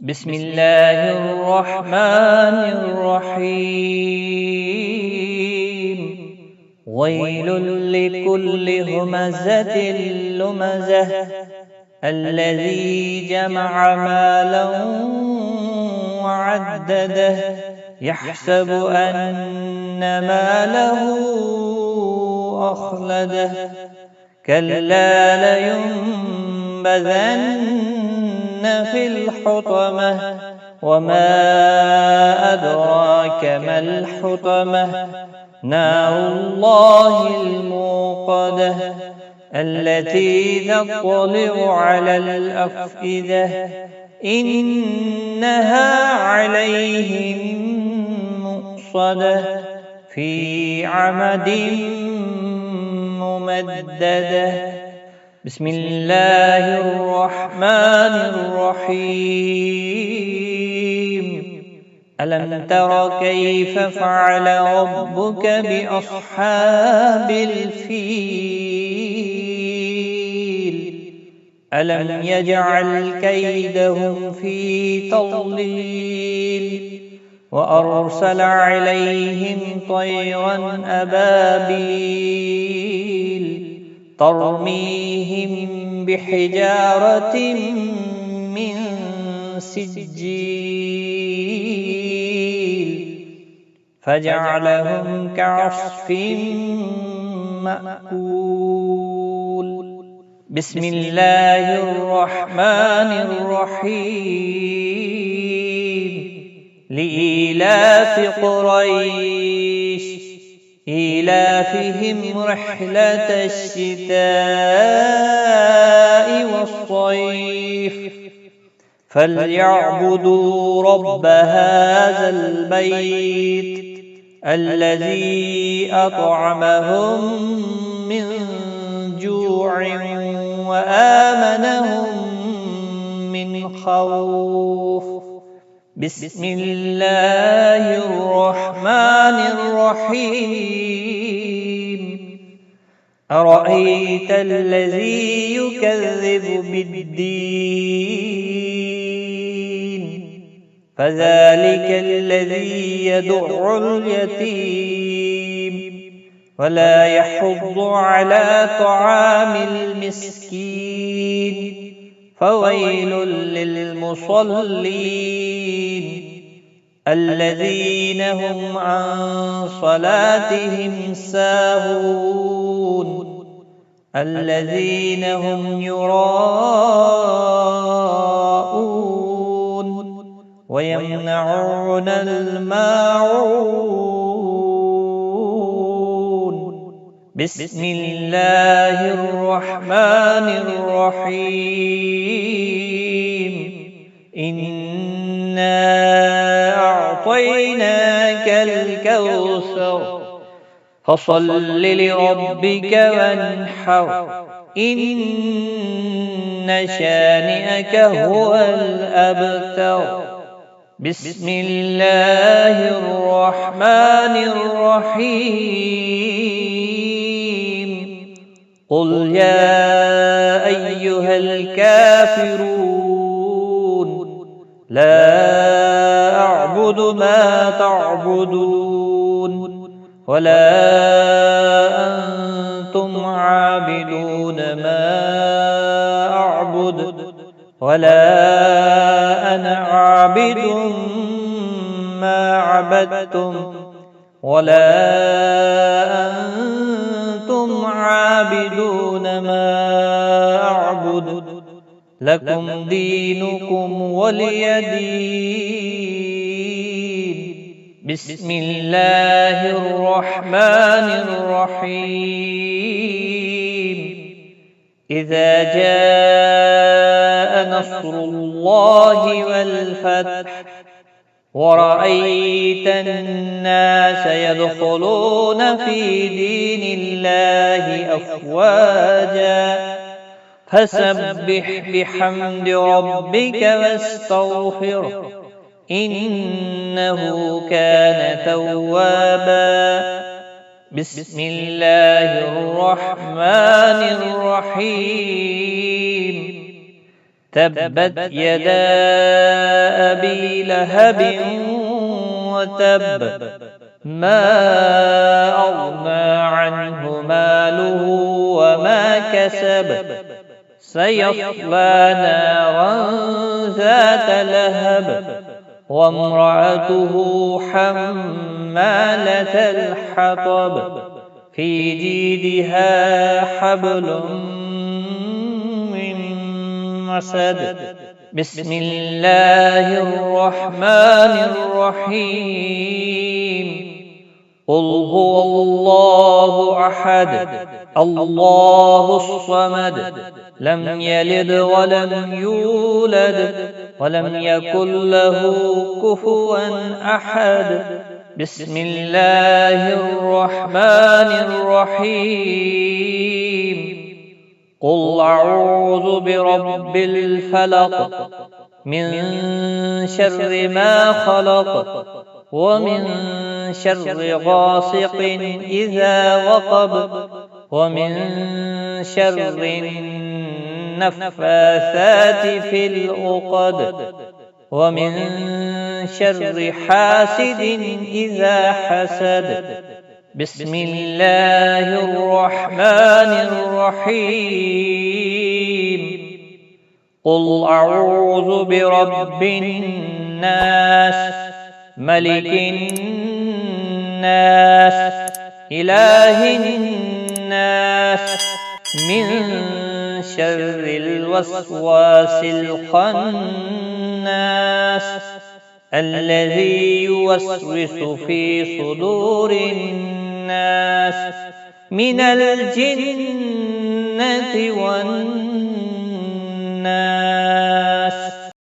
بسم الله الرحمن الرحيم. ويل لكل همزة لمزة الذي جمع مالا وعدده يحسب أن ماله أخلده كلا لينبذن في الحطمة وما أدراك ما الحطمة نار الله الموقدة التي تطلع على الأفئدة إنها عليهم مؤصدة في عمد ممددة. بسم الله الرحمن الرحيم. ألم تر كيف فعل ربك بأصحاب الفيل ألم يجعل كيدهم في تضليل وأرسل عليهم طيرا أبابيل ترميهم بحجارة من سجيل فجعلهم كعصف مأكول. بسم الله الرحمن الرحيم. لإيلاف قريش إيلافهم رحلة الشتاء والصيف فليعبدوا رب هذا البيت الذي أطعمهم من جوع وآمنهم من خوف. بسم الله الرحمن الرحيم. أرأيت الذي يكذب بالدين فذلك الذي يدع اليتيم ولا يحض على طعام المسكين فويل للمصلين الذين هم عن صلاتهم ساهون الذين هم يراءون ويمنعون الماعون. بسم الله الرحمن الرحيم. إنا أعطيناك الكوثر فصل لربك وانحر إن شانئك هو الأبتر. بسم الله الرحمن الرحيم. قل يا أيها الكافرون لا أعبد ما تعبدون ولا أنتم عابدون ما أعبد ولا أنا عابد ما عبدتم ولا أنتم عابدون ما أعبد لكم دينكم ولي دين. بسم الله الرحمن الرحيم. إذا جاء نصر الله والفتح ورأيت الناس يدخلون في دين الله أفواجا فسبح بحمد ربك واستغفره إنه كان توابا. بسم الله الرحمن الرحيم. تبت يدا أبي لهب وتب ما أغنى عنه ماله وما كسب سيصلى نارا ذات لهب وامرأته حمالة الحطب في جيدها حبل من مسد بسم الله الرحمن الرحيم قل هو الله أحد الله الصمد لم يلد ولم يولد ولم يكن له كفوا أحد بسم الله الرحمن الرحيم قل أعوذ برب الفلق من شر ما خلق ومن شر غاسق إذا وقب ومن شر النفاثات في العقد ومن شر حاسد إذا حسد بسم الله الرحمن الرحيم قل أعوذ برب الناس ملك الناس إله الناس من شر الوسواس الخناس الذي يوسوس في صدور الناس من الجنة والناس